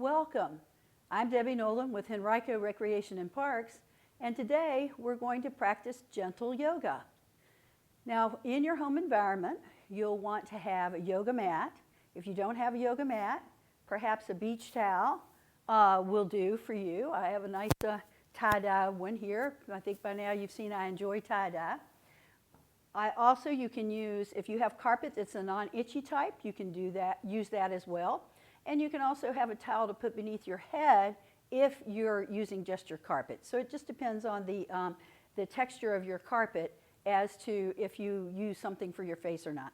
Welcome. I'm Debbie Nolan with Henrico Recreation and Parks, and today we're going to practice gentle yoga. Now, in your home environment, you'll want to have a yoga mat. If you don't have a yoga mat, perhaps a beach towel will do for you. I have a nice tie-dye one here. I think by now you've seen I enjoy tie-dye. You can use, if you have carpet that's a non-itchy type, you can use that as well. And you can also have a towel to put beneath your head if you're using just your carpet. So it just depends on the texture of your carpet as to if you use something for your face or not.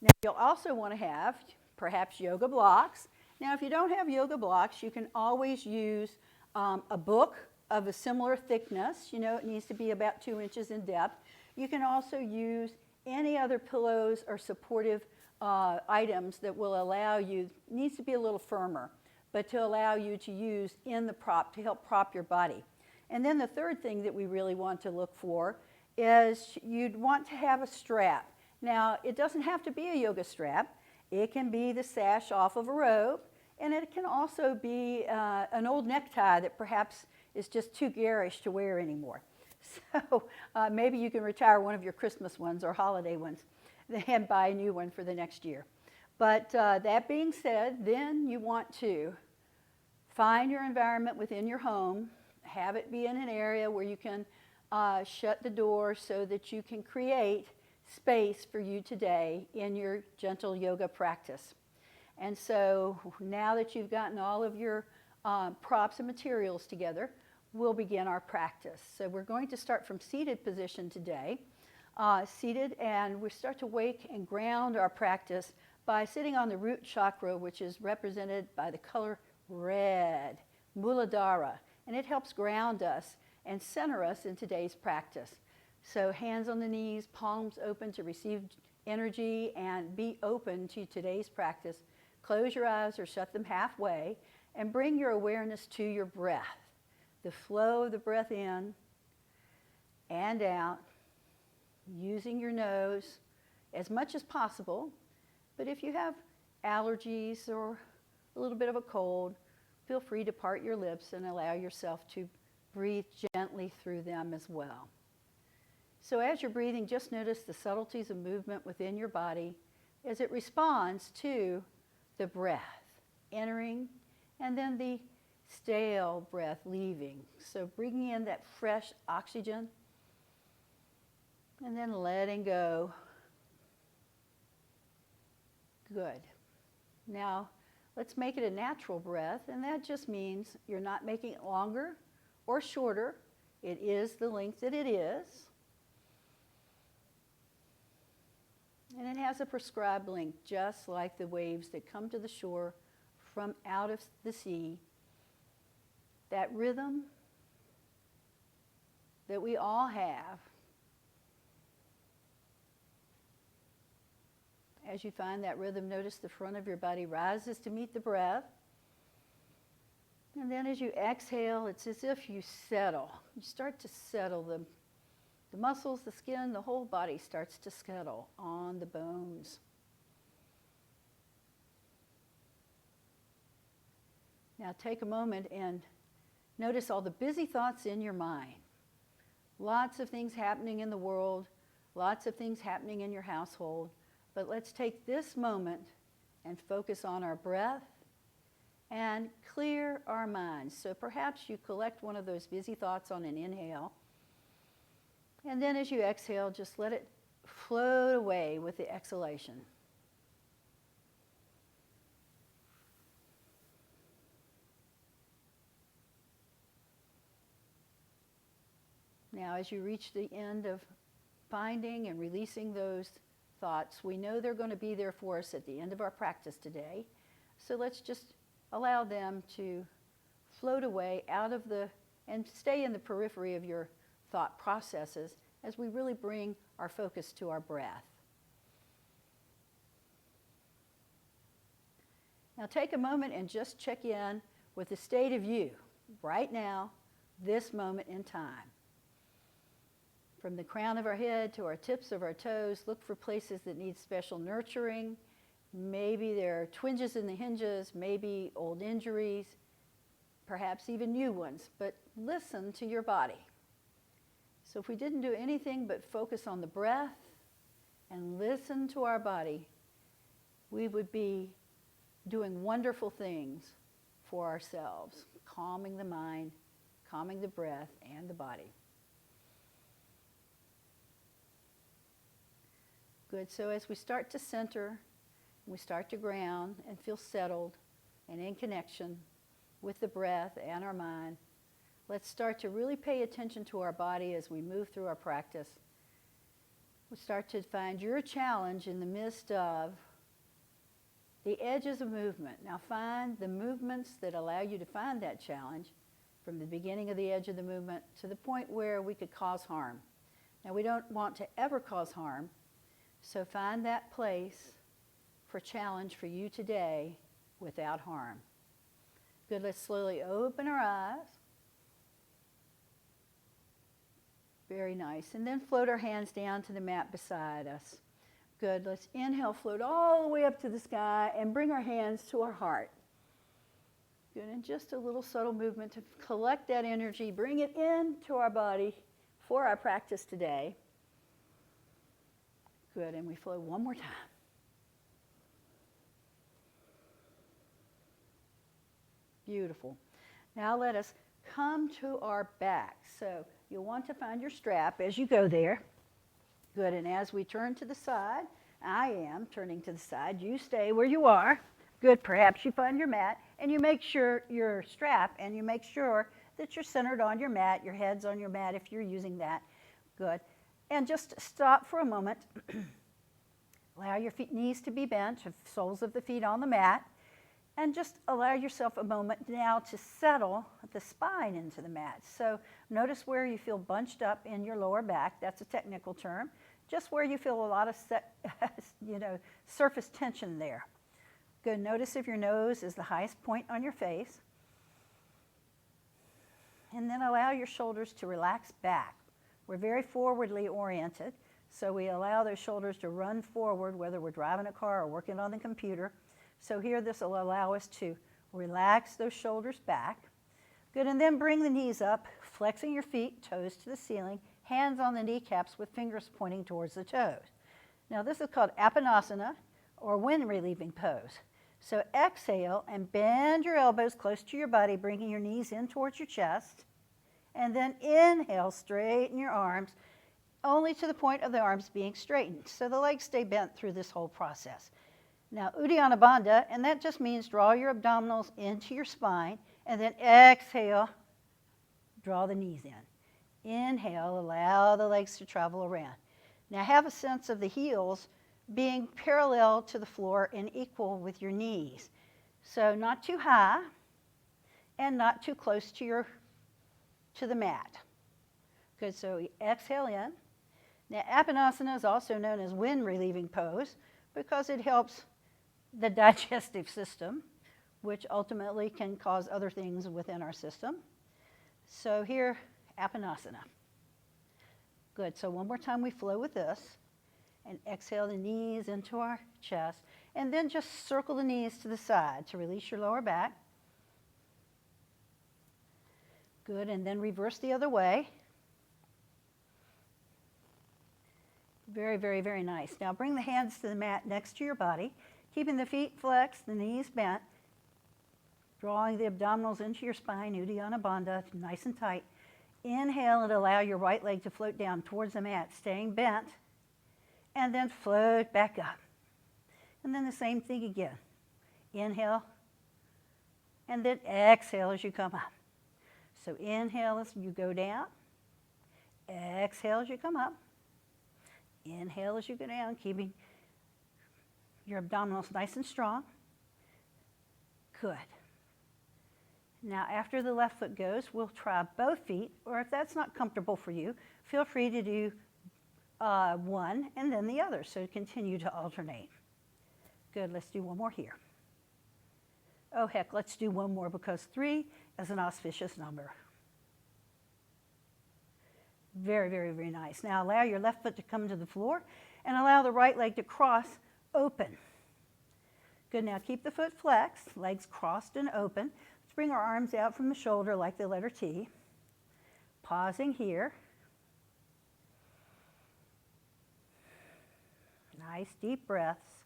Now, you'll also want to have perhaps yoga blocks. Now, if you don't have yoga blocks, you can always use a book of a similar thickness. You know, it needs to be about 2 inches in depth. You can also use any other pillows or supportive items that will allow you, needs to be a little firmer, but to allow you to use in the prop to help prop your body. And then the third thing that we really want to look for is you'd want to have a strap. Now, it doesn't have to be a yoga strap. It can be the sash off of a robe, and it can also be an old necktie that perhaps is just too garish to wear anymore. So maybe you can retire one of your Christmas ones or holiday ones and buy a new one for the next year. But that being said, then you want to find your environment within your home, have it be in an area where you can shut the door so that you can create space for you today in your gentle yoga practice. And so now that you've gotten all of your props and materials together, we'll begin our practice. So we're going to start from seated position today. Seated, and we start to wake and ground our practice by sitting on the root chakra, which is represented by the color red, Muladhara, and it helps ground us and center us in today's practice. So hands on the knees, palms open to receive energy and be open to today's practice. Close your eyes or shut them halfway and bring your awareness to your breath. The flow of the breath in and out, using your nose as much as possible. But if you have allergies or a little bit of a cold, feel free to part your lips and allow yourself to breathe gently through them as well. So as you're breathing, just notice the subtleties of movement within your body as it responds to the breath entering and then the stale breath leaving. So bringing in that fresh oxygen and then letting go. Good. Now, let's make it a natural breath, and that just means you're not making it longer or shorter. It is the length that it is. And it has a prescribed length, just like the waves that come to the shore from out of the sea. That rhythm that we all have. As you find that rhythm, notice the front of your body rises to meet the breath. And then as you exhale, it's as if you settle. You start to settle the muscles, the skin, the whole body starts to settle on the bones. Now take a moment and notice all the busy thoughts in your mind. Lots of things happening in the world, lots of things happening in your household. But let's take this moment and focus on our breath and clear our minds. So perhaps you collect one of those busy thoughts on an inhale. And then as you exhale, just let it float away with the exhalation. Now, as you reach the end of finding and releasing those thoughts, we know they're going to be there for us at the end of our practice today. So let's just allow them to float away out of and stay in the periphery of your thought processes as we really bring our focus to our breath. Now take a moment and just check in with the state of you right now, this moment in time. From the crown of our head to our tips of our toes, look for places that need special nurturing. Maybe there are twinges in the hinges, maybe old injuries, perhaps even new ones, but listen to your body. So if we didn't do anything but focus on the breath and listen to our body, we would be doing wonderful things for ourselves, calming the mind, calming the breath and the body. Good. So as we start to center, we start to ground and feel settled and in connection with the breath and our mind, let's start to really pay attention to our body as we move through our practice. We'll start to find your challenge in the midst of the edges of movement. Now find the movements that allow you to find that challenge from the beginning of the edge of the movement to the point where we could cause harm. Now we don't want to ever cause harm, so find that place for challenge for you today without harm. Good, let's slowly open our eyes. Very nice. And then float our hands down to the mat beside us. Good, let's inhale, float all the way up to the sky and bring our hands to our heart. Good, and just a little subtle movement to collect that energy, bring it into our body for our practice today. Good, and we float one more time. Beautiful. Now let us come to our back. So you'll want to find your strap as you go there. Good, and as we turn to the side, I am turning to the side. You stay where you are. Good, perhaps you find your mat and you make sure your strap and you make sure that you're centered on your mat, your head's on your mat if you're using that. Good, and just stop for a moment. Allow your knees to be bent, soles of the feet on the mat. And just allow yourself a moment now to settle the spine into the mat. So notice where you feel bunched up in your lower back. That's a technical term. Just where you feel a lot of surface tension there. Good. Notice if your nose is the highest point on your face. And then allow your shoulders to relax back. We're very forwardly oriented, so we allow those shoulders to run forward, whether we're driving a car or working on the computer. So here this will allow us to relax those shoulders back. Good, and then bring the knees up, flexing your feet, toes to the ceiling, hands on the kneecaps with fingers pointing towards the toes. Now this is called Apanasana, or wind relieving pose. So exhale and bend your elbows close to your body, bringing your knees in towards your chest. And then inhale, straighten your arms, only to the point of the arms being straightened. So the legs stay bent through this whole process. Now, Uddiyana Bandha, and that just means draw your abdominals into your spine, and then exhale, draw the knees in. Inhale, allow the legs to travel around. Now, have a sense of the heels being parallel to the floor and equal with your knees. So not too high and not too close to the mat. Good, so exhale in. Now, Apanasana is also known as wind relieving pose because it helps the digestive system, which ultimately can cause other things within our system. So here, Apanasana. Good, so one more time we flow with this, and exhale the knees into our chest, and then just circle the knees to the side to release your lower back. Good, and then reverse the other way. Very, very, very nice. Now bring the hands to the mat next to your body, keeping the feet flexed, the knees bent, drawing the abdominals into your spine, Uddiyana Bandha, nice and tight. Inhale and allow your right leg to float down towards the mat, staying bent, and then float back up. And then the same thing again. Inhale, and then exhale as you come up. So inhale as you go down, exhale as you come up. Inhale as you go down, keeping your abdominals nice and strong. Good. Now after the left foot goes, we'll try both feet, or if that's not comfortable for you, feel free to do one and then the other, so continue to alternate. Good, let's do one more here. Oh heck, let's do one more because 3 is an auspicious number. Very, very, very nice. Now allow your left foot to come to the floor and allow the right leg to cross open. Good, now keep the foot flexed, legs crossed and open. bring our arms out from the shoulder like the letter T. Pausing here. Nice deep breaths.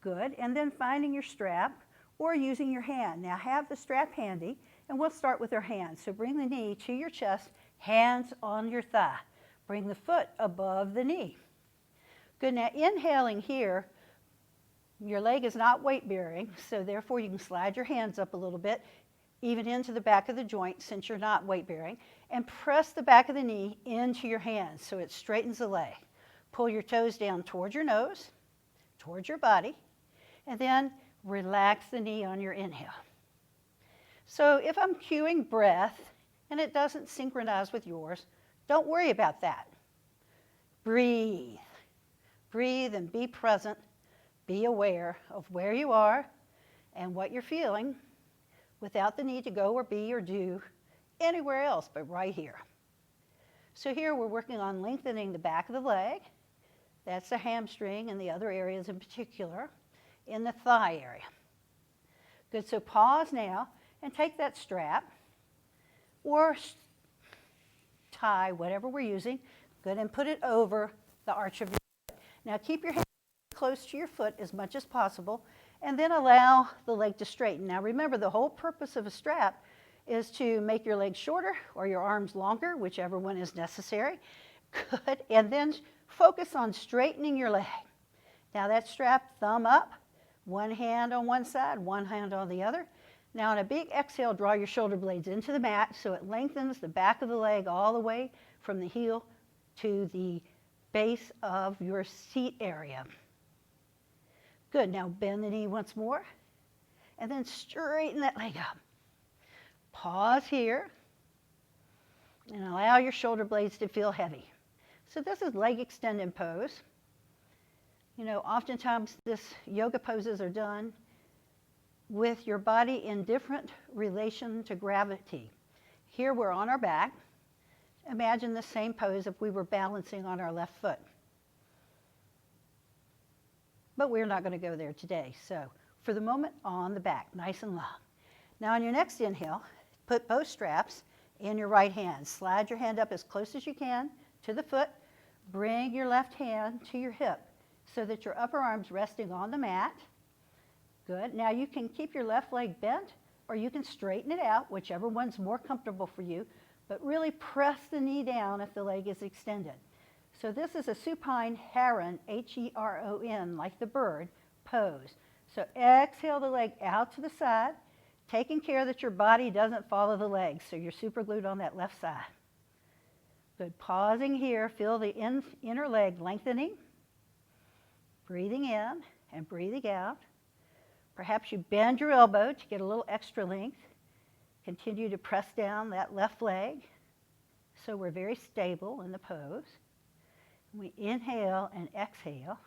Good, and then finding your strap or using your hand. Now have the strap handy, and we'll start with our hands. So bring the knee to your chest, hands on your thigh. Bring the foot above the knee. Good, now inhaling here, your leg is not weight bearing, so therefore you can slide your hands up a little bit, even into the back of the joint since you're not weight bearing, and press the back of the knee into your hands so it straightens the leg. Pull your toes down towards your nose, towards your body, and then relax the knee on your inhale. So if I'm cueing breath and it doesn't synchronize with yours, don't worry about that. Breathe. Breathe and be present. Be aware of where you are and what you're feeling without the need to go or be or do anywhere else but right here. So here we're working on lengthening the back of the leg. That's the hamstring and the other areas in particular in the thigh area. Good, so pause now and take that strap or tie, whatever we're using, good, and put it over the arch of your foot. Now keep your hand close to your foot as much as possible and then allow the leg to straighten. Now remember, the whole purpose of a strap is to make your legs shorter or your arms longer, whichever one is necessary. Good, and then focus on straightening your leg. Now that strap, thumb up, one hand on one side, one hand on the other. Now on a big exhale, draw your shoulder blades into the mat so it lengthens the back of the leg all the way from the heel to the base of your seat area. Good, now bend the knee once more and then straighten that leg up. Pause here and allow your shoulder blades to feel heavy. So this is leg extended pose. You know, oftentimes this yoga poses are done with your body in different relation to gravity. Here we're on our back. Imagine the same pose if we were balancing on our left foot. But we're not going to go there today. So for the moment, on the back, nice and long. Now on your next inhale, put both straps in your right hand. Slide your hand up as close as you can to the foot. Bring your left hand to your hip so that your upper arm's resting on the mat. Good. Now you can keep your left leg bent or you can straighten it out, whichever one's more comfortable for you, but really press the knee down if the leg is extended. So this is a supine heron, H-E-R-O-N, like the bird, pose. So exhale the leg out to the side, taking care that your body doesn't follow the legs, so you're super glued on that left side. Good. Pausing here, feel the inner leg lengthening. Breathing in and breathing out. Perhaps you bend your elbow to get a little extra length. Continue to press down that left leg so we're very stable in the pose. We inhale and exhale.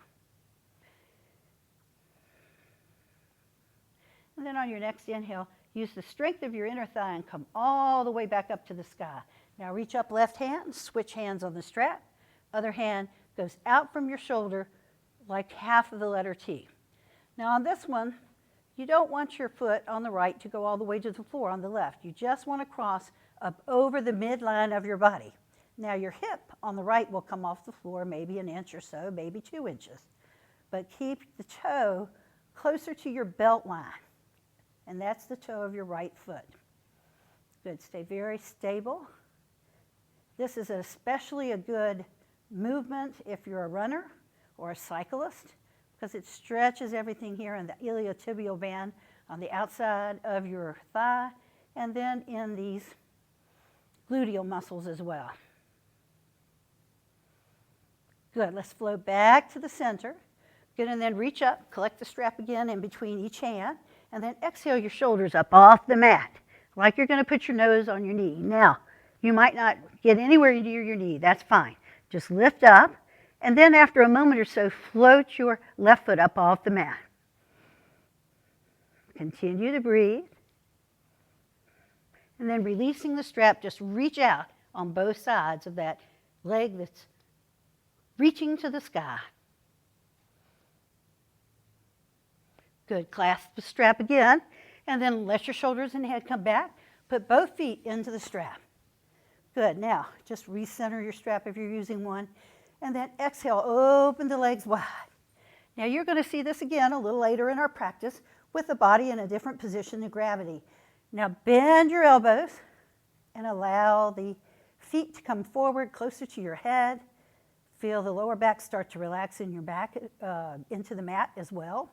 And then on your next inhale, use the strength of your inner thigh and come all the way back up to the sky. Now reach up left hand, switch hands on the strap. Other hand goes out from your shoulder like half of the letter T. Now on this one, you don't want your foot on the right to go all the way to the floor on the left. You just want to cross up over the midline of your body. Now your hip on the right will come off the floor maybe an inch or so, maybe 2 inches. But keep the toe closer to your belt line. And that's the toe of your right foot. Good, stay very stable. This is especially a good movement if you're a runner or a cyclist, because it stretches everything here in the iliotibial band on the outside of your thigh, and then in these gluteal muscles as well. Good, let's flow back to the center. Good, and then reach up, collect the strap again in between each hand, and then exhale your shoulders up off the mat, like you're going to put your nose on your knee. Now, you might not get anywhere near your knee, that's fine. Just lift up, and then after a moment or so, float your left foot up off the mat. Continue to breathe. And then releasing the strap, just reach out on both sides of that leg that's reaching to the sky. Good, clasp the strap again, And then let your shoulders and head come back. Put both feet into the strap. Good. Now, just recenter your strap if you're using one. And then exhale, open the legs wide. Now, you're going to see this again a little later in our practice with the body in a different position of gravity. Now, bend your elbows and allow the feet to come forward closer to your head. Feel the lower back start to relax in your back into the mat as well.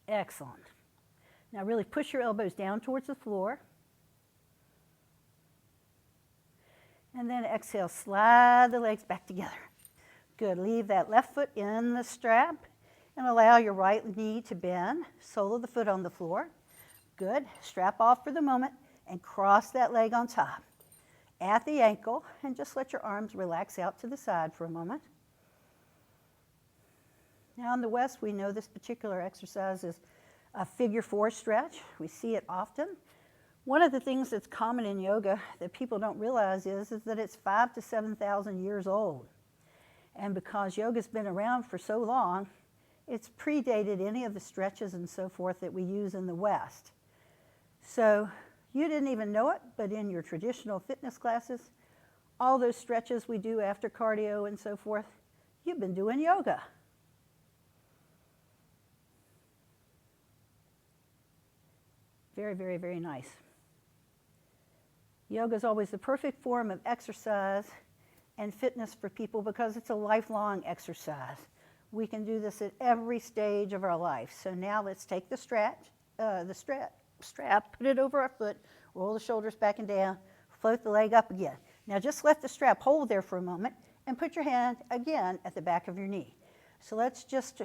Excellent. Now really push your elbows down towards the floor. And then exhale, slide the legs back together. Good. Leave that left foot in the strap and allow your right knee to bend. Sole of the foot on the floor. Good. Strap off for the moment and cross that leg on top at the ankle and just let your arms relax out to the side for a moment. Now in the West, we know this particular exercise is a figure 4 stretch. We see it often. One of the things that's common in yoga that people don't realize is that it's 5,000 to 7,000 years old. And because yoga's been around for so long, it's predated any of the stretches and so forth that we use in the West. So you didn't even know it, but in your traditional fitness classes, all those stretches we do after cardio and so forth, you've been doing yoga. Very, very, very nice. Yoga is always the perfect form of exercise and fitness for people because it's a lifelong exercise. We can do this at every stage of our life. So now let's take the strap, put it over our foot, roll the shoulders back and down, float the leg up again. Now just let the strap hold there for a moment and put your hand again at the back of your knee. So let's just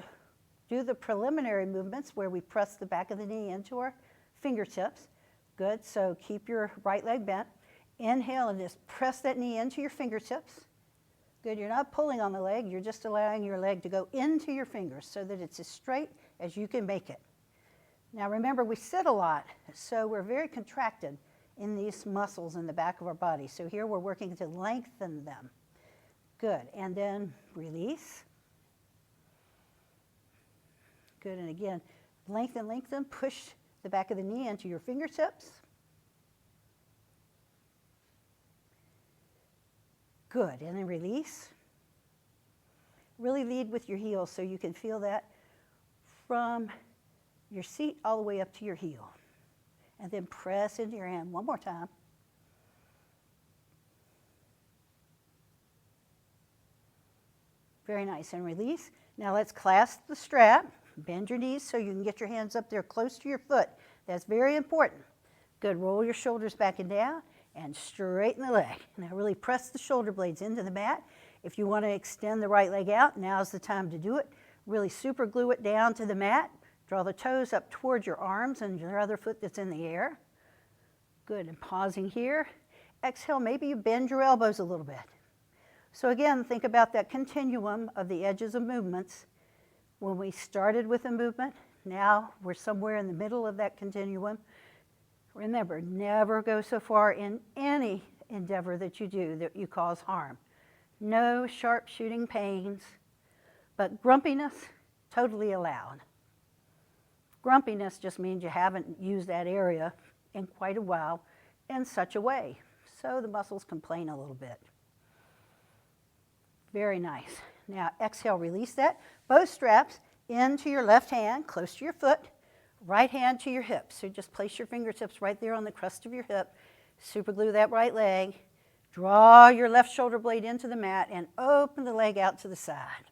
do the preliminary movements where we press the back of the knee into our fingertips. Good. So keep your right leg bent. Inhale and just press that knee into your fingertips. Good. You're not pulling on the leg. You're just allowing your leg to go into your fingers so that it's as straight as you can make it. Now remember, we sit a lot, so we're very contracted in these muscles in the back of our body. So here we're working to lengthen them. Good. And then release. Good. And again, lengthen, lengthen. Push the back of the knee into your fingertips. Good. And then release. Really lead with your heels so you can feel that from your seat all the way up to your heel. And then press into your hand one more time. Very nice. And release. Now let's clasp the strap. Bend your knees so you can get your hands up there close to your foot. That's very important. Good. Roll your shoulders back and down and straighten the leg. Now really press the shoulder blades into the mat. If you want to extend the right leg out, now's the time to do it. Really super glue it down to the mat. Draw the toes up towards your arms and your other foot that's in the air. Good. And pausing here. Exhale, maybe you bend your elbows a little bit. So again, think about that continuum of the edges of movements. When we started with a movement, now we're somewhere in the middle of that continuum. Remember, never go so far in any endeavor that you do that you cause harm. No sharp shooting pains, but grumpiness, totally allowed. Grumpiness just means you haven't used that area in quite a while in such a way. So the muscles complain a little bit. Very nice. Now exhale, release that. Both straps into your left hand, close to your foot, right hand to your hip. So just place your fingertips right there on the crest of your hip. Super glue that right leg. Draw your left shoulder blade into the mat and open the leg out to the side.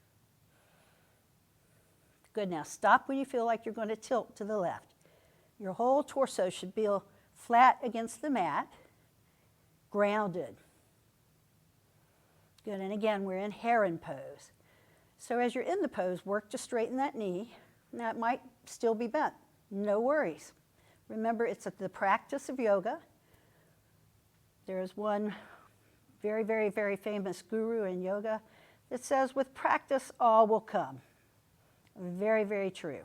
Good. Now stop when you feel like you're going to tilt to the left. Your whole torso should be flat against the mat, grounded. Good. And again, we're in heron pose. So as you're in the pose, work to straighten that knee. Now it might still be bent. No worries. Remember, it's the practice of yoga. There's one very, very, very famous guru in yoga that says, with practice, all will come. Very, very true.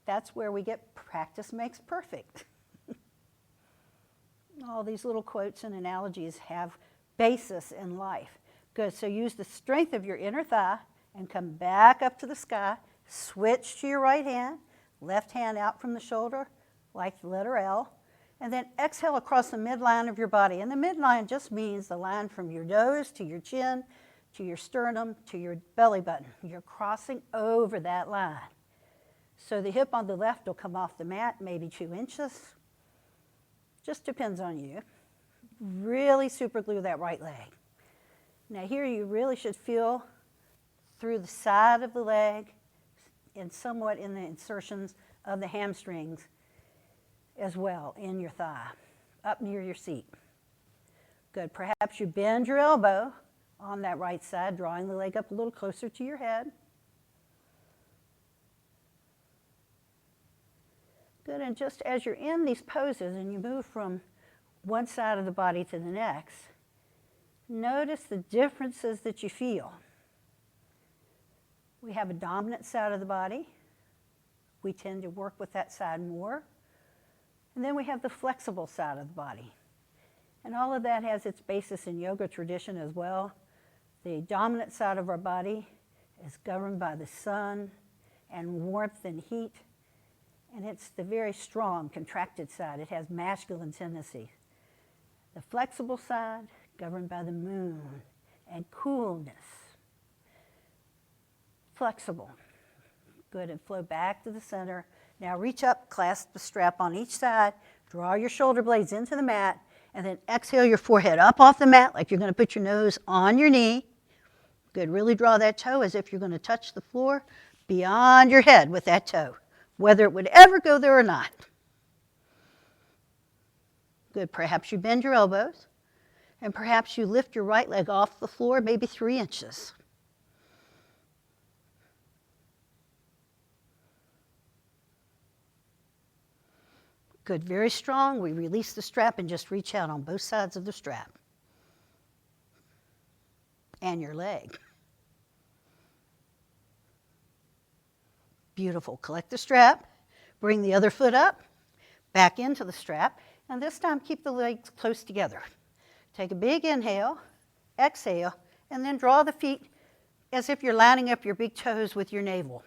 That's where we get practice makes perfect. All these little quotes and analogies have basis in life. Good, so use the strength of your inner thigh and come back up to the sky. Switch to your right hand, left hand out from the shoulder like the letter L, and then exhale across the midline of your body. And the midline just means the line from your nose to your chin, to your sternum, to your belly button. You're crossing over that line. So the hip on the left will come off the mat, maybe 2 inches. Just depends on you. Really super glue that right leg. Now here you really should feel through the side of the leg and somewhat in the insertions of the hamstrings as well in your thigh, up near your seat. Good, perhaps you bend your elbow on that right side, drawing the leg up a little closer to your head. Good, and just as you're in these poses and you move from one side of the body to the next, notice the differences that you feel. We have a dominant side of the body. We tend to work with that side more. And then we have the flexible side of the body. And all of that has its basis in yoga tradition as well. The dominant side of our body is governed by the sun and warmth and heat. And it's the very strong, contracted side. It has masculine tendencies. The flexible side, governed by the moon and coolness. Flexible. Good, and flow back to the center. Now reach up, clasp the strap on each side, draw your shoulder blades into the mat, and then exhale your forehead up off the mat like you're going to put your nose on your knee. Good, really draw that toe as if you're going to touch the floor beyond your head with that toe, whether it would ever go there or not. Good, perhaps you bend your elbows, and perhaps you lift your right leg off the floor maybe 3 inches. Good, very strong. We release the strap and just reach out on both sides of the strap. And your leg. Beautiful. Collect the strap, bring the other foot up, back into the strap, and this time keep the legs close together. Take a big inhale, exhale, and then draw the feet as if you're lining up your big toes with your navel.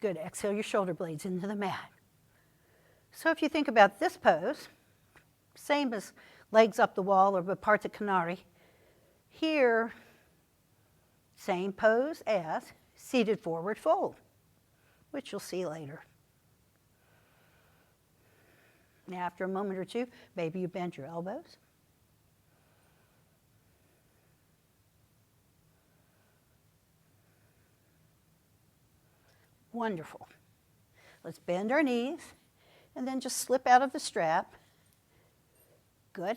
Good, exhale your shoulder blades into the mat. So if you think about this pose, same as legs up the wall or Bharata Kanari, here, same pose as seated forward fold, which you'll see later. Now after a moment or two, maybe you bend your elbows. Wonderful. Let's bend our knees. And then just slip out of the strap. Good.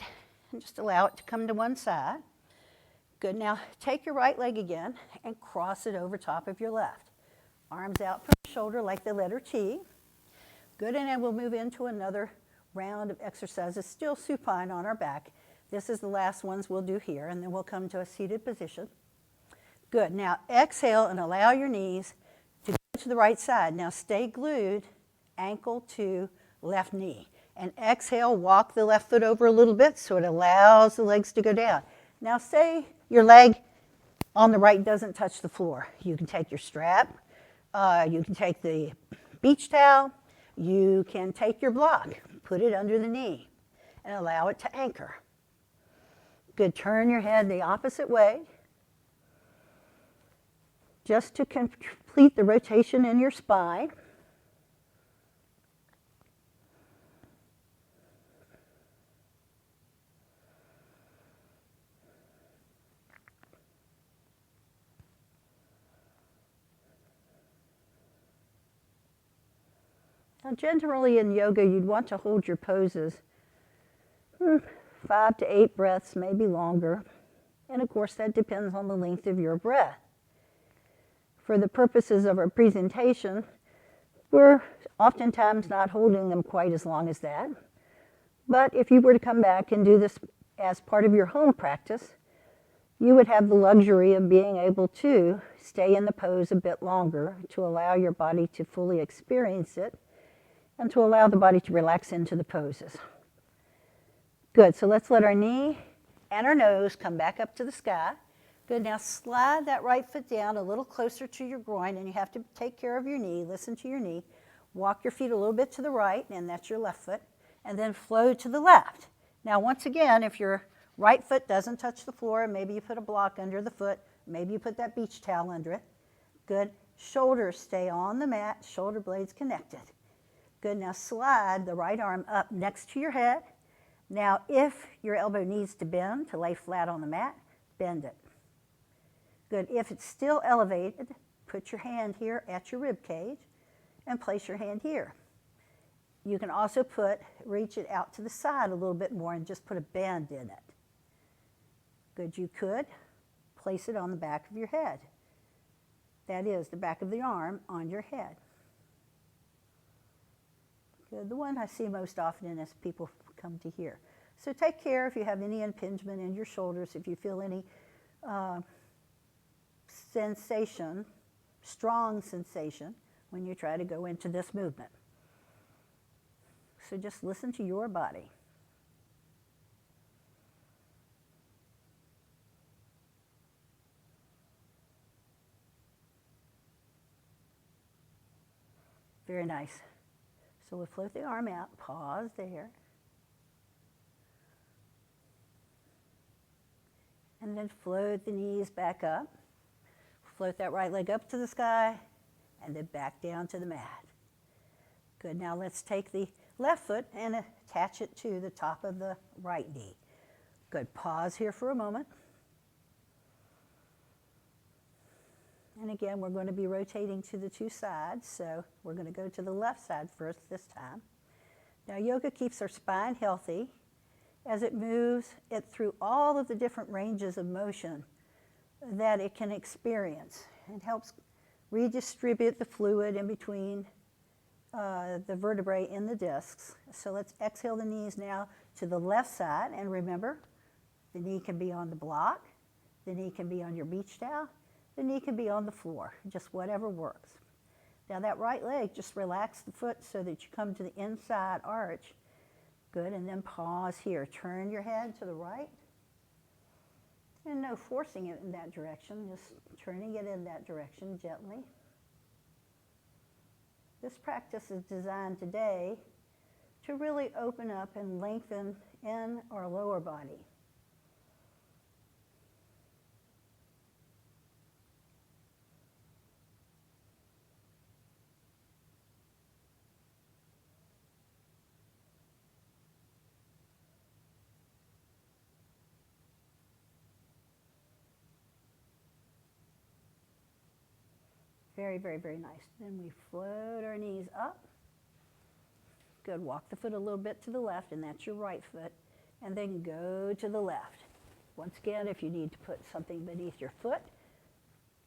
And just allow it to come to one side. Good. Now take your right leg again and cross it over top of your left. Arms out from the shoulder like the letter T. Good. And then we'll move into another round of exercises, still supine on our back. This is the last ones we'll do here, and then we'll come to a seated position. Good. Now exhale and allow your knees to go to the right side. Now stay glued, ankle to left knee. And exhale, walk the left foot over a little bit so it allows the legs to go down. Now say your leg on the right doesn't touch the floor. You can take your strap, you can take the beach towel, you can take your block, put it under the knee, and allow it to anchor. Good, turn your head the opposite way. Just to complete the rotation in your spine. Now, generally in yoga, you'd want to hold your poses 5 to 8 breaths, maybe longer. And of course, that depends on the length of your breath. For the purposes of our presentation, we're oftentimes not holding them quite as long as that. But if you were to come back and do this as part of your home practice, you would have the luxury of being able to stay in the pose a bit longer to allow your body to fully experience it and to allow the body to relax into the poses. Good, so let's let our knee and our nose come back up to the sky. Good, now slide that right foot down a little closer to your groin, and you have to take care of your knee, listen to your knee. Walk your feet a little bit to the right, and that's your left foot, and then flow to the left. Now once again, if your right foot doesn't touch the floor, maybe you put a block under the foot, maybe you put that beach towel under it. Good, shoulders stay on the mat, shoulder blades connected. Good, now slide the right arm up next to your head. Now if your elbow needs to bend to lay flat on the mat, bend it. Good, if it's still elevated, put your hand here at your rib cage and place your hand here. You can also reach it out to the side a little bit more and just put a bend in it. Good, you could place it on the back of your head. That is, the back of the arm on your head. Good, the one I see most often as people come to here. So take care if you have any impingement in your shoulders, if you feel any sensation, strong sensation, when you try to go into this movement. So just listen to your body. Very nice. So we'll float the arm out, pause there. And then float the knees back up. Float that right leg up to the sky and then back down to the mat. Good, now let's take the left foot and attach it to the top of the right knee. Good, pause here for a moment. And again, we're going to be rotating to the two sides, so we're going to go to the left side first this time. Now yoga keeps our spine healthy as it moves it through all of the different ranges of motion that it can experience. It helps redistribute the fluid in between the vertebrae in the discs. So let's exhale the knees now to the left side, and remember, the knee can be on the block, the knee can be on your beach towel, the knee can be on the floor, just whatever works. Now that right leg, just relax the foot so that you come to the inside arch. Good, and then pause here. Turn your head to the right. And no forcing it in that direction, just turning it in that direction gently. This practice is designed today to really open up and lengthen in our lower body. Very, very, very nice. Then we float our knees up. Good, walk the foot a little bit to the left, and that's your right foot. And then go to the left. Once again, if you need to put something beneath your foot,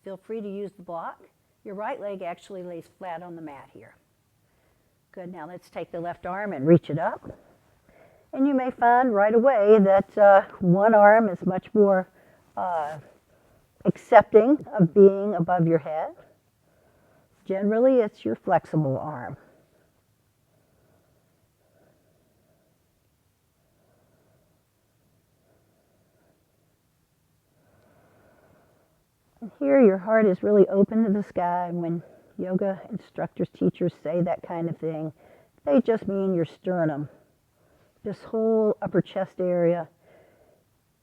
feel free to use the block. Your right leg actually lays flat on the mat here. Good, now let's take the left arm and reach it up. And you may find right away that one arm is much more accepting of being above your head. Generally, it's your flexible arm. And here, your heart is really open to the sky. And when yoga instructors, teachers say that kind of thing, they just mean your sternum. This whole upper chest area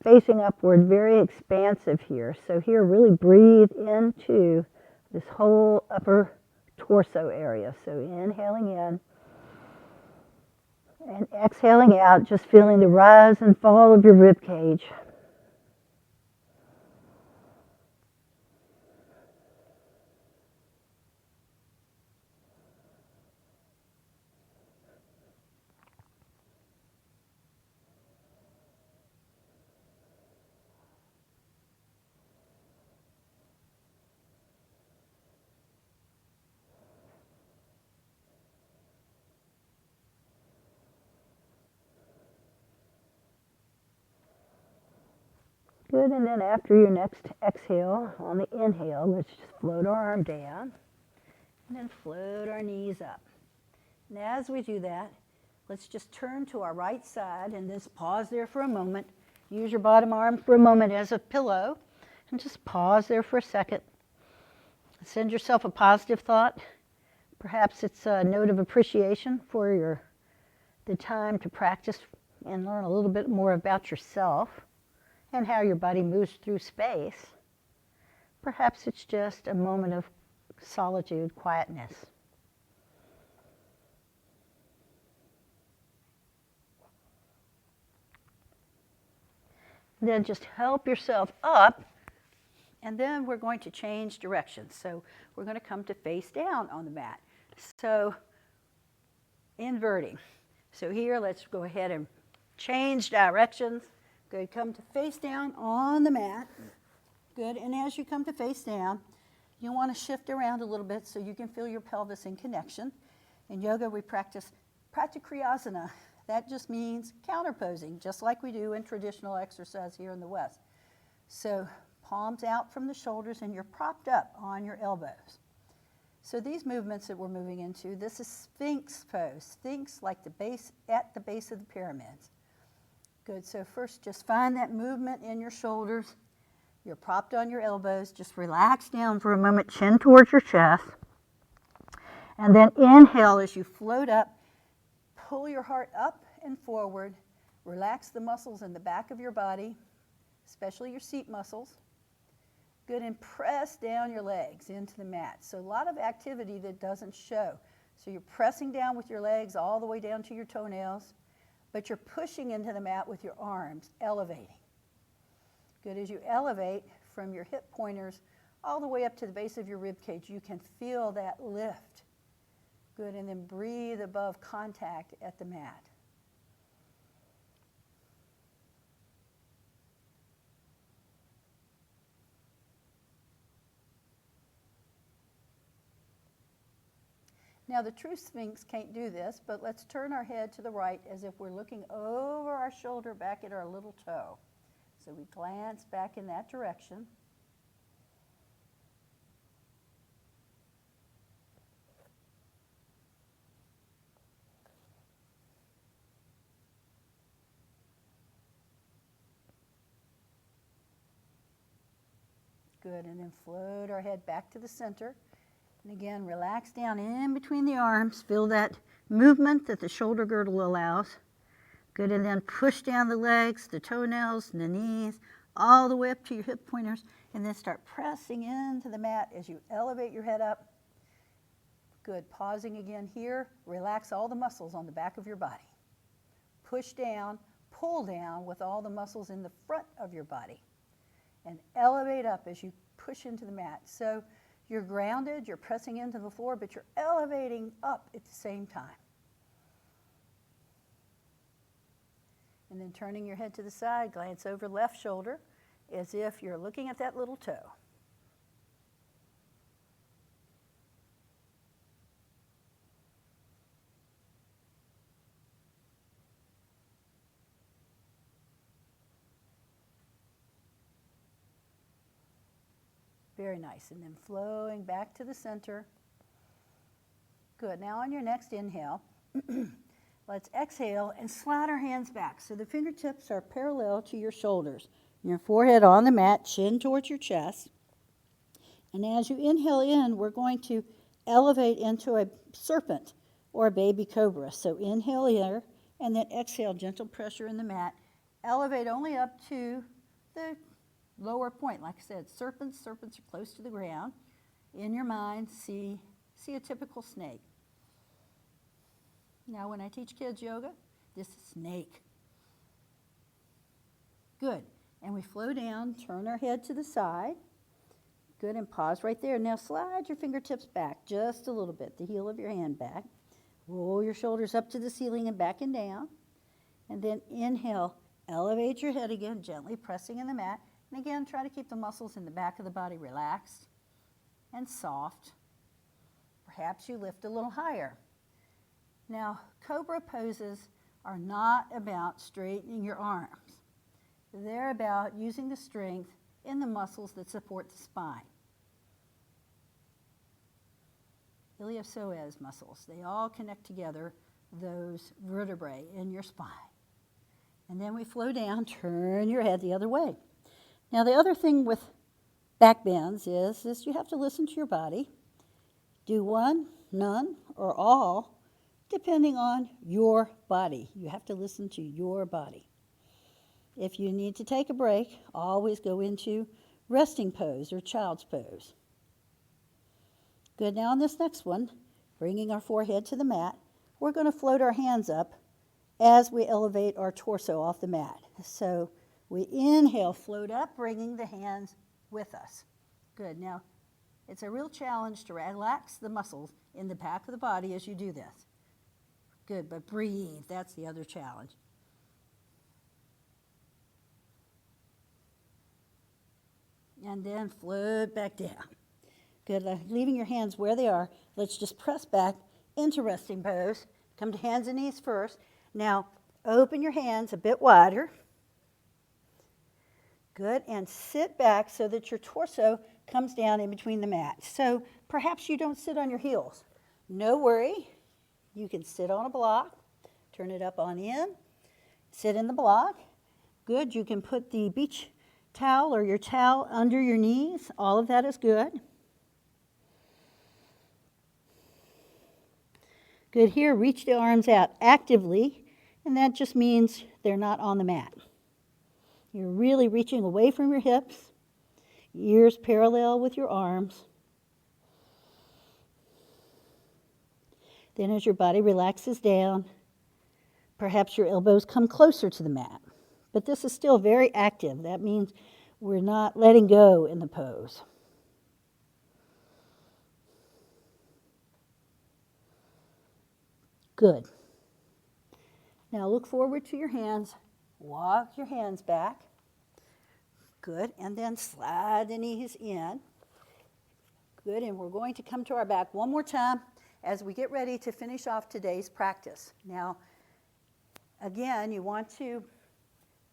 facing upward, very expansive here. So here, really breathe into this whole upper torso area. So inhaling in and exhaling out, just feeling the rise and fall of your rib cage. Good, and then after your next exhale, on the inhale, let's just float our arm down, and then float our knees up. And as we do that, let's just turn to our right side, and just pause there for a moment, use your bottom arm for a moment as a pillow and just pause there for a second. Send yourself a positive thought. Perhaps it's a note of appreciation for the time to practice and learn a little bit more about yourself and how your body moves through space. Perhaps it's just a moment of solitude, quietness. Then just help yourself up, and then we're going to change directions. So we're going to come to face down on the mat. So inverting. So here, let's go ahead and change directions. Good, come to face down on the mat. Good, and as you come to face down, you want to shift around a little bit so you can feel your pelvis in connection. In yoga, we practice pratikriyasana. That just means counterposing, just like we do in traditional exercise here in the West. So palms out from the shoulders, and you're propped up on your elbows. So these movements that we're moving into, this is Sphinx pose. Sphinx like the base, at the base of the pyramids. Good, so first just find that movement in your shoulders. You're propped on your elbows. Just relax down for a moment, chin towards your chest. And then inhale as you float up. Pull your heart up and forward. Relax the muscles in the back of your body, especially your seat muscles. Good, and press down your legs into the mat. So a lot of activity that doesn't show. So you're pressing down with your legs all the way down to your toenails, but you're pushing into the mat with your arms, elevating. Good, as you elevate from your hip pointers all the way up to the base of your rib cage, you can feel that lift. Good, and then breathe above contact at the mat. Now the true Sphinx can't do this, but let's turn our head to the right as if we're looking over our shoulder back at our little toe. So we glance back in that direction. Good, and then float our head back to the center. And again, relax down in between the arms. Feel that movement that the shoulder girdle allows. Good, and then push down the legs, the toenails, and the knees, all the way up to your hip pointers, and then start pressing into the mat as you elevate your head up. Good, pausing again here. Relax all the muscles on the back of your body. Push down, pull down with all the muscles in the front of your body. And elevate up as you push into the mat. So you're grounded, you're pressing into the floor, but you're elevating up at the same time. And then turning your head to the side, glance over left shoulder as if you're looking at that little toe. Very nice. And then flowing back to the center. Good. Now on your next inhale, let's exhale and slide our hands back. So the fingertips are parallel to your shoulders. Your forehead on the mat, chin towards your chest. And as you inhale in, we're going to elevate into a serpent or a baby cobra. So inhale here, and then exhale, gentle pressure in the mat. Elevate only up to the lower point. Like I said, serpents are close to the ground. In your mind, see a typical snake. Now when I teach kids yoga, this is snake. Good. And we flow down, turn our head to the side. Good, and pause right there. Now slide your fingertips back just a little bit, the heel of your hand back. Roll your shoulders up to the ceiling and back and down. And then inhale, elevate your head again, gently pressing in the mat. And again, try to keep the muscles in the back of the body relaxed and soft. Perhaps you lift a little higher. Now, cobra poses are not about straightening your arms. They're about using the strength in the muscles that support the spine. Iliopsoas muscles, they all connect together those vertebrae in your spine. And then we flow down, turn your head the other way. Now the other thing with back bends is you have to listen to your body. Do one, none, or all, depending on your body. You have to listen to your body. If you need to take a break, always go into resting pose or child's pose. Good, now on this next one, bringing our forehead to the mat, we're going to float our hands up as we elevate our torso off the mat. So we inhale, float up, bringing the hands with us. Good, now it's a real challenge to relax the muscles in the back of the body as you do this. Good, but breathe, that's the other challenge. And then float back down. Good, leaving your hands where they are. Let's just press back into resting pose. Come to hands and knees first. Now, open your hands a bit wider. Good, and sit back so that your torso comes down in between the mat. So perhaps you don't sit on your heels. No worry. You can sit on a block. Turn it up on in. Sit in the block. Good, you can put the beach towel or your towel under your knees. All of that is good. Good, here, reach the arms out actively, and that just means they're not on the mat. You're really reaching away from your hips, ears parallel with your arms. Then as your body relaxes down, perhaps your elbows come closer to the mat. But this is still very active. That means we're not letting go in the pose. Good. Now look forward to your hands. Walk your hands back. Good, and then slide the knees in. Good, and we're going to come to our back one more time as we get ready to finish off today's practice. Now, again, you want to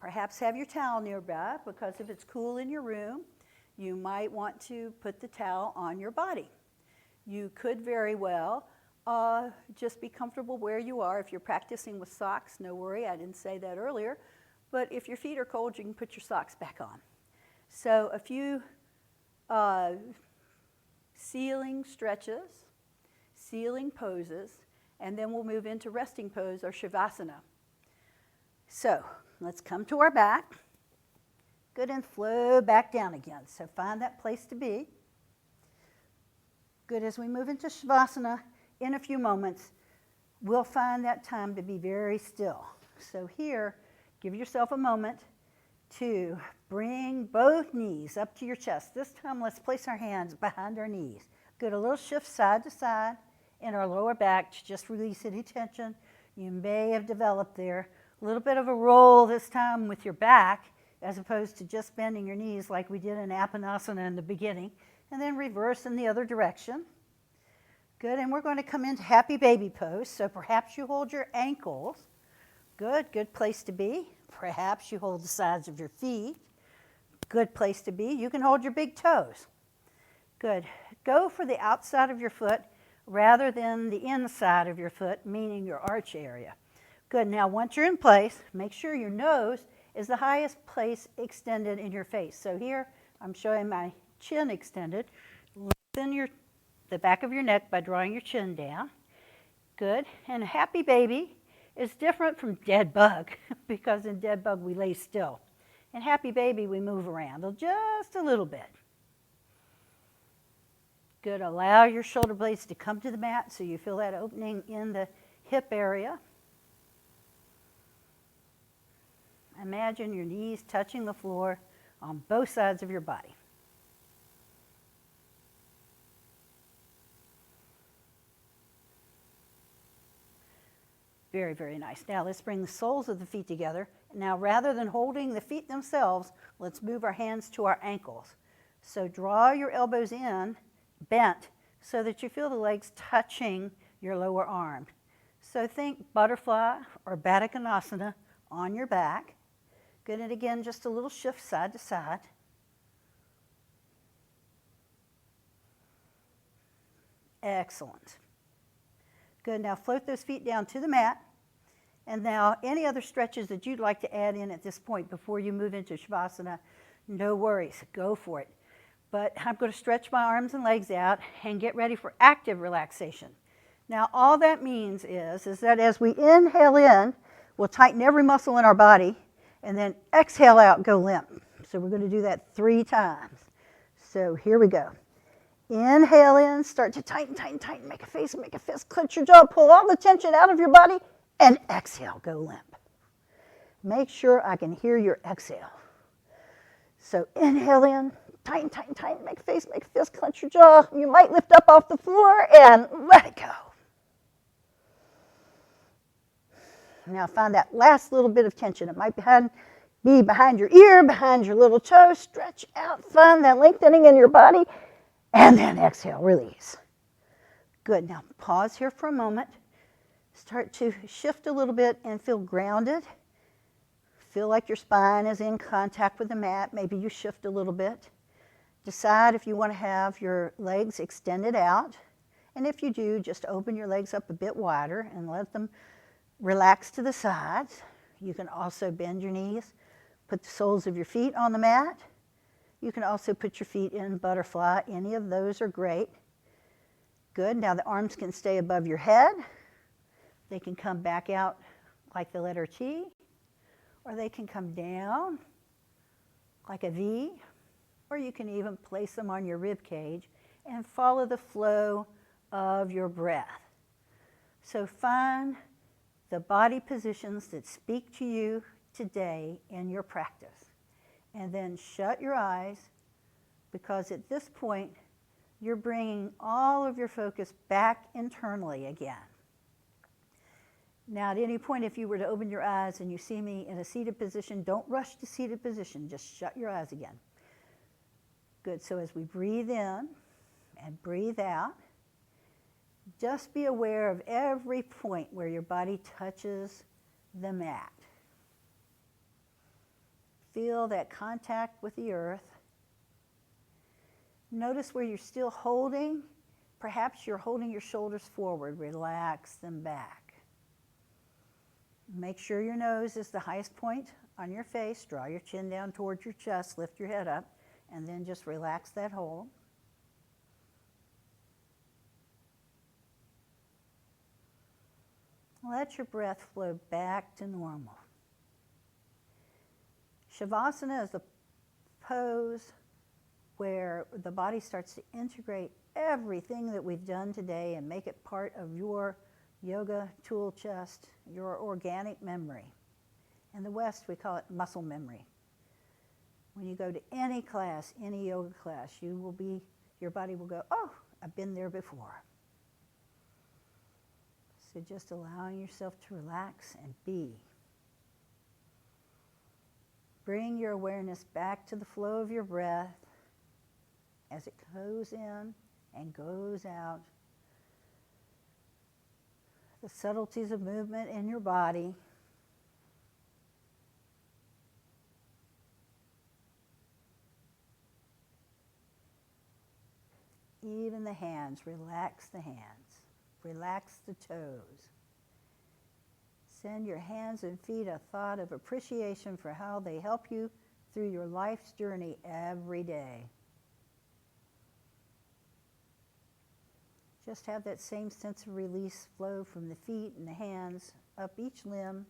perhaps have your towel nearby, because if it's cool in your room, you might want to put the towel on your body. You could very well just be comfortable where you are. If you're practicing with socks, no worry, I didn't say that earlier. But if your feet are cold, you can put your socks back on. So a few ceiling stretches, ceiling poses, and then we'll move into resting pose or shavasana. So let's come to our back. Good, and flow back down again. So find that place to be. Good, as we move into shavasana, in a few moments, we'll find that time to be very still. So here, give yourself a moment to bring both knees up to your chest. This time, let's place our hands behind our knees. Good, a little shift side to side in our lower back to just release any tension you may have developed there. A little bit of a roll this time with your back, as opposed to just bending your knees like we did in Apanasana in the beginning, and then reverse in the other direction. Good, and we're going to come into happy baby pose. So perhaps you hold your ankles. Good place to be. Perhaps you hold the sides of your feet. Good place to be. You can hold your big toes. Good. Go for the outside of your foot rather than the inside of your foot, meaning your arch area. Good, now once you're in place, make sure your nose is the highest place extended in your face. So here, I'm showing my chin extended. Lengthen the back of your neck by drawing your chin down. Good, and happy baby is different from dead bug, because in dead bug we lay still. In happy baby we move around just a little bit. Good, allow your shoulder blades to come to the mat so you feel that opening in the hip area. Imagine your knees touching the floor on both sides of your body. Very, very nice. Now let's bring the soles of the feet together. Now rather than holding the feet themselves, let's move our hands to our ankles. So draw your elbows in, bent, so that you feel the legs touching your lower arm. So think butterfly or Baddha Konasana on your back. Good, and again, just a little shift side to side. Excellent. Good, now float those feet down to the mat, And now any other stretches that you'd like to add in at this point before you move into Shavasana, no worries, go for it. But I'm going to stretch my arms and legs out and get ready for active relaxation. Now all that means is that as we inhale in, we'll tighten every muscle in our body, and then exhale out, go limp. So we're going to do that 3 times. So here we go. Inhale in, start to tighten, tighten, tighten, make a face, make a fist, clench your jaw, pull all the tension out of your body, and exhale, go limp. Make sure I can hear your exhale. So inhale in, tighten, tighten, tighten, make a face, make a fist, clench your jaw. You might lift up off the floor and let it go. Now find that last little bit of tension. It might be behind your ear, behind your little toe. Stretch out, find that lengthening in your body, and then exhale, release. Good, now pause here for a moment. Start to shift a little bit and feel grounded. Feel like your spine is in contact with the mat. Maybe you shift a little bit. Decide if you want to have your legs extended out. And if you do, just open your legs up a bit wider and let them relax to the sides. You can also bend your knees. Put the soles of your feet on the mat. You can also put your feet in butterfly. Any of those are great. Good. Now the arms can stay above your head. They can come back out like the letter T, or they can come down like a V, or you can even place them on your rib cage and follow the flow of your breath. So find the body positions that speak to you today in your practice. And then shut your eyes, because at this point, you're bringing all of your focus back internally again. Now, at any point, if you were to open your eyes and you see me in a seated position, don't rush to seated position. Just shut your eyes again. Good. So as we breathe in and breathe out, just be aware of every point where your body touches the mat. Feel that contact with the earth. Notice where you're still holding. Perhaps you're holding your shoulders forward. Relax them back. Make sure your nose is the highest point on your face. Draw your chin down towards your chest. Lift your head up. And then just relax that hold. Let your breath flow back to normal. Shavasana is a pose where the body starts to integrate everything that we've done today and make it part of your yoga tool chest, your organic memory. In the West, we call it muscle memory. When you go to any class, any yoga class, your body will go, oh, I've been there before. So just allowing yourself to relax and be. Bring your awareness back to the flow of your breath as it goes in and goes out. The subtleties of movement in your body. Even the hands, relax the hands. Relax the toes. Send your hands and feet a thought of appreciation for how they help you through your life's journey every day. Just have that same sense of release flow from the feet and the hands up each limb,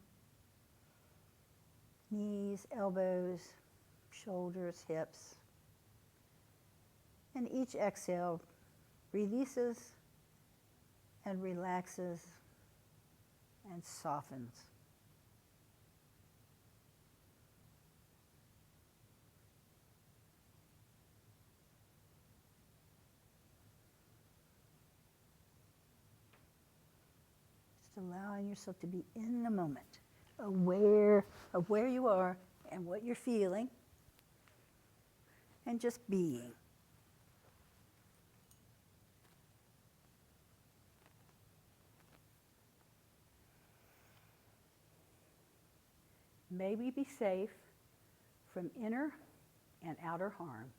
knees, elbows, shoulders, hips. And each exhale releases and relaxes and softens. Just allowing yourself to be in the moment, aware of where you are and what you're feeling, and just being. May we be safe from inner and outer harm.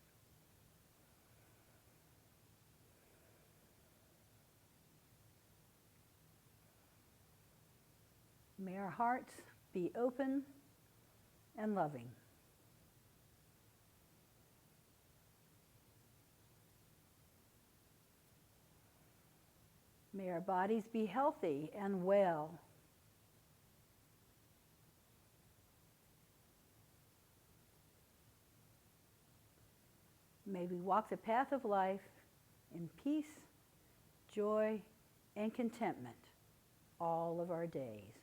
May our hearts be open and loving. May our bodies be healthy and well. May we walk the path of life in peace, joy, and contentment all of our days.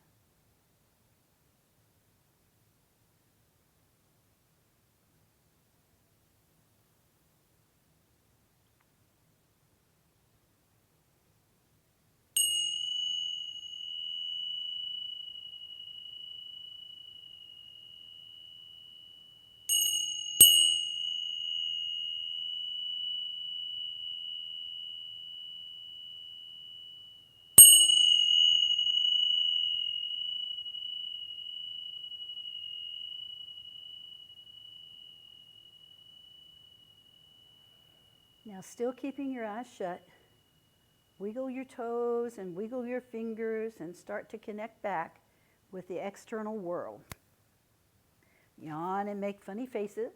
Now, still keeping your eyes shut, wiggle your toes and wiggle your fingers and start to connect back with the external world. Yawn and make funny faces,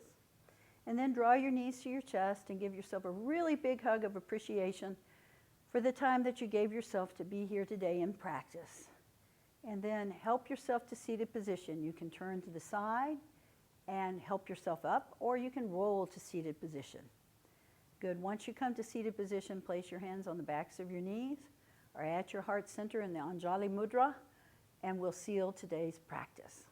and then draw your knees to your chest and give yourself a really big hug of appreciation for the time that you gave yourself to be here today in practice. And then help yourself to seated position. You can turn to the side and help yourself up, or you can roll to seated position. Good. Once you come to seated position, place your hands on the backs of your knees or at your heart center in the Anjali Mudra, and we'll seal today's practice.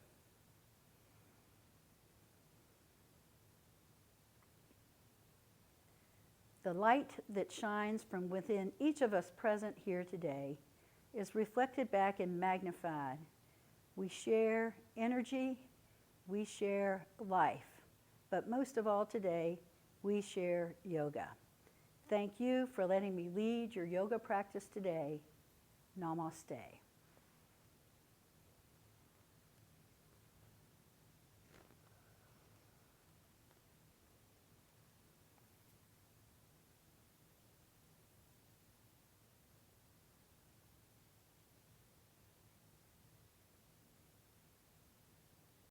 The light that shines from within each of us present here today is reflected back and magnified. We share energy, we share life, but most of all today, we share yoga. Thank you for letting me lead your yoga practice today. Namaste.